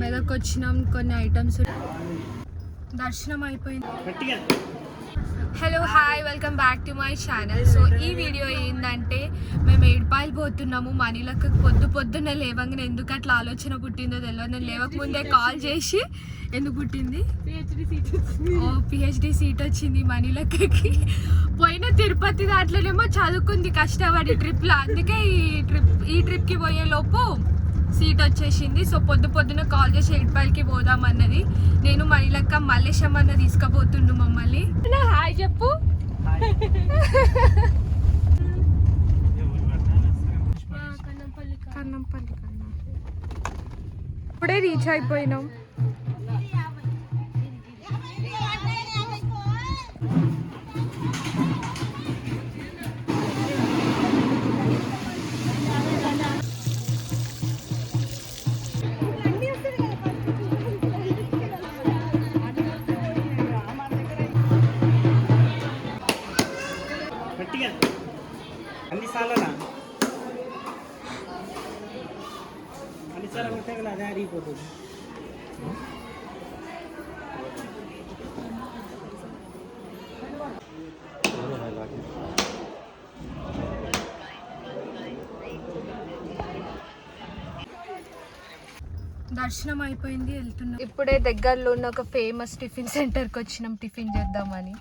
మెదక్ వచ్చినాం, కొన్ని ఐటమ్స్ దర్శనం అయిపోయింది. Hello hi, welcome back to my channel. So ఈ వీడియో ఏంటంటే మేము ఏడుపాయలు పోతున్నాము. మనీలకు పొద్దున్న లేవంగానే ఎందుకు అట్లా ఆలోచన పుట్టిందో తెలియదు. నేను లేవకముందే కాల్ చేసి ఎందుకు పుట్టింది, పిహెచ్డి సీట్ వచ్చింది మనీలక్కకి. పోయిన తిరుపతి దాంట్లోనేమో చదువుకుంది కష్టపడి ట్రిప్లో, అందుకే ఈ ట్రిప్కి పోయే లోపు సీట్ వచ్చేసింది. సో పొద్దున కాల్ చేసి ఏడుపాయలకి పోదామన్నది. నేను మనీలక్క మల్లేశం అన్న తీసుకుపోతుండు మమ్మల్ని. హాయ్ చెప్పు. కన్నంపల్లి ఇప్పుడే రీచ్ అయిపోయినాం. దర్శనం అయిపోయింది, వెళ్తున్నాం. ఇప్పుడే దగ్గరలో ఉన్న ఒక ఫేమస్ టిఫిన్ సెంటర్కి వచ్చినాం టిఫిన్ చేద్దామని.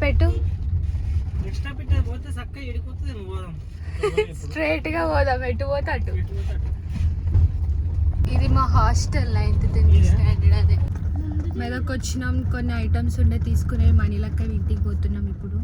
పెట్టు స్ట్రైట్ గా పోదాం, ఎటు పోతే అటు. ఇది మా హాస్టల్ 9th 10th స్టాండర్డ్. అదే మెదక్ వచ్చినాం, కొన్ని ఐటమ్స్ ఉండే తీసుకునే మనీలక్క ఇంటికి పోతున్నాం ఇప్పుడు.